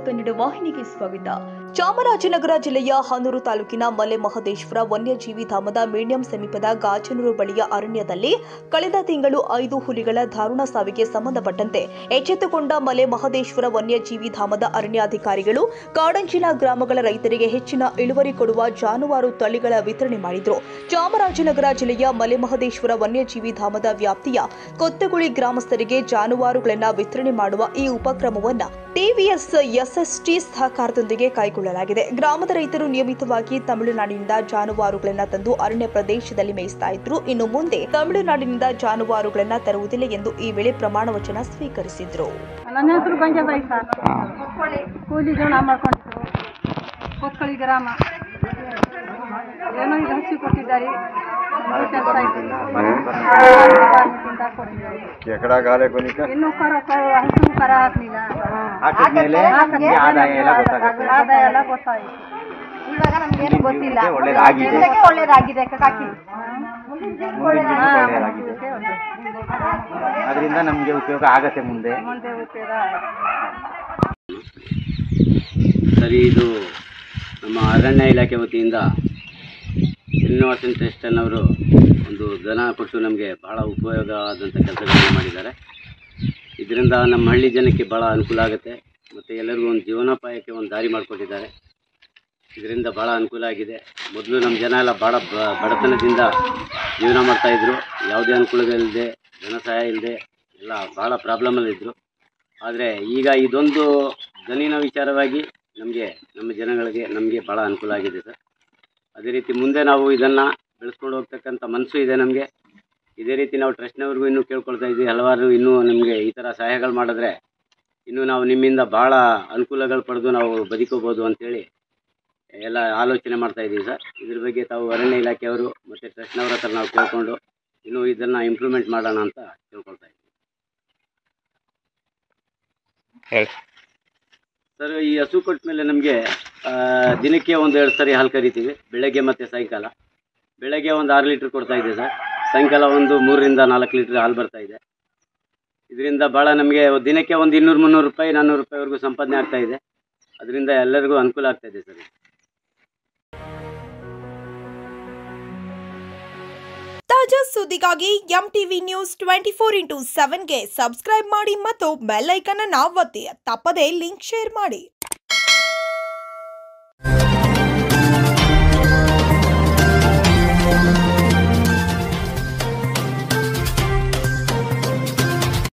ಕನ್ನಡ ವಾಹಿನಿಗೆ ಸ್ವಾಗತ. ಚಾಮರಾಜನಗರ ಜಿಲ್ಲೆಯ ಹನೂರು ತಾಲೂಕಿನ ಮಲೆ ಮಹದೇಶ್ವರ ವನ್ಯಜೀವಿ ಧಾಮದ ಮೀಡಿಯಂ ಸಮೀಪದ ಗಾಜನೂರು ಬಳಿಯ ಅರಣ್ಯದಲ್ಲಿ ಕಳೆದ ತಿಂಗಳು 5 ಹುಲಿಗಳ ದಾರುಣ ಸಾವಿಗೆ ಸಂಬಂಧಪಟ್ಟಂತೆ ಎಚ್ಚೆತ್ತುಕೊಂಡ ಮಲೆ ಮಹದೇಶ್ವರ ವನ್ಯಜೀವಿ ಧಾಮದ ಅರಣ್ಯಾಧಿಕಾರಿಗಳು ಕಾಡಂಚಿನ ಗ್ರಾಮಗಳ ರೈತರಿಗೆ ಹೆಚ್ಚಿನ ಇಳುವರಿ ಕೊಡುವ ಜಾನುವಾರು ತಳಿಗಳ ವಿತರಣೆ ಮಾಡಿದರು. ಚಾಮರಾಜನಗರ ಜಿಲ್ಲೆಯ ಮಲೆ ಮಹದೇಶ್ವರ ವನ್ಯಜೀವಿ ಧಾಮದ ವ್ಯಾಪ್ತಿಯ ಕೊತ್ತಗುಳಿ ಗ್ರಾಮಸ್ಥರಿಗೆ ಜಾನುವಾರುಗಳನ್ನು ವಿತರಣೆ ಮಾಡುವ ಈ ಉಪಕ್ರಮವನ್ನು ಟಿವಿಎಸ್ ಎಸ್ಎಸ್ಟಿ ಸಹಕಾರದೊಂದಿಗೆ ಕೈಗೊಳ್ಳಲಾಗಿದೆ. ಗ್ರಾಮದ ರೈತರು ನಿಯಮಿತವಾಗಿ ತಮಿಳುನಾಡಿನಿಂದ ಜಾನುವಾರುಗಳನ್ನು ತಂದು ಅರಣ್ಯ ಪ್ರದೇಶದಲ್ಲಿ ಮೇಯಿಸ್ತಾ ಇದ್ರು. ಇನ್ನು ಮುಂದೆ ತಮಿಳುನಾಡಿನಿಂದ ಜಾನುವಾರುಗಳನ್ನು ತರುವುದಿಲ್ಲ ಎಂದು ಈ ವೇಳೆ ಪ್ರಮಾಣ ವಚನ ಸ್ವೀಕರಿಸಿದ್ರು. ನನ್ನ ಹೆಸರು ಗಂಜಾಬಾಯಿ ಸರ್. ಕೂಲಿ ಜೀವನ ಮಾಡ್ಕೊಂಡಿದ್ರು. ಕೊತ್ಕಳಿ ಗ್ರಾಮ. ಏನೋ ಇದು ಹಸಿ ಕೊಟ್ಟಿದ್ದಾರೆ. ಇನ್ನೂ ಹಸು ಕರ ಹಾಕಲಿಲ್ಲ. ಆದಾಯ ಎಲ್ಲ ಗೊತ್ತಾಯಿತು. ಇವಾಗ ನಮ್ಗೇನು ಗೊತ್ತಿಲ್ಲ. ಒಳ್ಳೇದಾಗಿದೆ ಅದರಿಂದ ನಮಗೆ ಉಪಯೋಗ ಆಗತ್ತೆ ಮುಂದೆ ಉಪಯೋಗ. ಸರಿ, ಇದು ನಮ್ಮ ಅರಣ್ಯ ಇಲಾಖೆ ವತಿಯಿಂದ ಶ್ರೀನಿವಾಸನ್ ಟ್ರಸ್ಟ್ ಅನ್ನೋರು ಒಂದು ದನ ಕೊಟ್ಟು ನಮಗೆ ಭಾಳ ಉಪಯೋಗ ಆದಂಥ ಕೆಲಸಗಳನ್ನು ಮಾಡಿದ್ದಾರೆ. ಇದರಿಂದ ನಮ್ಮ ಹಳ್ಳಿ ಜನಕ್ಕೆ ಭಾಳ ಅನುಕೂಲ ಆಗುತ್ತೆ ಮತ್ತು ಎಲ್ಲರಿಗೂ ಒಂದು ಜೀವನೋಪಾಯಕ್ಕೆ ಒಂದು ದಾರಿ ಮಾಡಿಕೊಟ್ಟಿದ್ದಾರೆ. ಇದರಿಂದ ಭಾಳ ಅನುಕೂಲ ಆಗಿದೆ. ಮೊದಲು ನಮ್ಮ ಜನ ಎಲ್ಲ ಭಾಳ ಬಡತನದಿಂದ ಜೀವನ ಮಾಡ್ತಾಯಿದ್ರು. ಯಾವುದೇ ಅನುಕೂಲಗಳಿಲ್ಲದೆ, ಧನ ಸಹಾಯ ಇಲ್ಲದೆ ಎಲ್ಲ ಭಾಳ ಪ್ರಾಬ್ಲಮಲ್ಲಿದ್ದರು. ಆದರೆ ಈಗ ಇದೊಂದು ದನಿನ ವಿಚಾರವಾಗಿ ನಮ್ಮ ಜನಗಳಿಗೆ ನಮಗೆ ಭಾಳ ಅನುಕೂಲ ಆಗಿದೆ ಸರ್. ಅದೇ ರೀತಿ ಮುಂದೆ ನಾವು ಇದನ್ನು ಬೆಳೆಸ್ಕೊಂಡು ಹೋಗ್ತಕ್ಕಂಥ ಮನಸ್ಸು ಇದೆ ನಮಗೆ. ಇದೇ ರೀತಿ ನಾವು ಟ್ರಸ್ಟ್ನವ್ರಿಗೂ ಇನ್ನೂ ಕೇಳ್ಕೊಳ್ತಾ ಇದ್ದೀವಿ. ಹಲವಾರು ಇನ್ನೂ ನಮಗೆ ಈ ಥರ ಸಹಾಯಗಳು ಮಾಡಿದ್ರೆ ಇನ್ನೂ ನಾವು ನಿಮ್ಮಿಂದ ಭಾಳ ಅನುಕೂಲಗಳು ಪಡೆದು ನಾವು ಬದುಕೋಬೋದು ಅಂಥೇಳಿ ಎಲ್ಲ ಆಲೋಚನೆ ಮಾಡ್ತಾ ಇದ್ದೀವಿ ಸರ್. ಇದ್ರ ಬಗ್ಗೆ ತಾವು ಅರಣ್ಯ ಇಲಾಖೆಯವರು ಮತ್ತು ಟ್ರಸ್ಟ್ನವ್ರ ಹತ್ರ ನಾವು ಕೇಳಿಕೊಂಡು ಇನ್ನೂ ಇದನ್ನು ಇಂಪ್ರೂವ್ಮೆಂಟ್ ಮಾಡೋಣ ಅಂತ ಕೇಳ್ಕೊಳ್ತಾ ಇದ್ದೀವಿ ಸರ್. ಈ ಹಸು ಕೊಟ್ಟ ಮೇಲೆ ನಮಗೆ ದಿನಕ್ಕೆ 1-2 ಸರಿ ಹಾಲು ಕರಿತೀವಿ, ಬೆಳಗ್ಗೆ ಮತ್ತು ಸಾಯಂಕಾಲ. ಬೆಳಗ್ಗೆ ಒಂದು 6 ಲೀಟ್ರ್ ಕೊಡ್ತಾ ಇದೆ ಸರ್. ಸಾಯಂಕಾಲ ಒಂದು 3-4 ಲೀಟ್ರ್ ಹಾಲು ಬರ್ತಾ ಇದೆ. ಇದರಿಂದ ಭಾಳ ನಮಗೆ ದಿನಕ್ಕೆ ಒಂದು 200-300 ರೂಪಾಯಿ 400 ರೂಪಾಯಿವರೆಗೂ ಸಂಪಾದನೆ ಆಗ್ತಾ ಇದೆ. ಅದರಿಂದ ಎಲ್ಲರಿಗೂ ಅನುಕೂಲ ಆಗ್ತಾ ಇದೆ ಸರ್. ತಾಜಾ ಸುದ್ದಿಗಾಗಿ MTV ನ್ಯೂಸ್ 24/7ಗೆ ಸಬ್ಸ್ಕ್ರೈಬ್ ಮಾಡಿ ಮತ್ತು ಬೆಲ್ ಐಕಾನ್ ಅನ್ನು ಒತ್ತಿ. ತಪ್ಪದೇ ಲಿಂಕ್ ಶೇರ್ ಮಾಡಿ.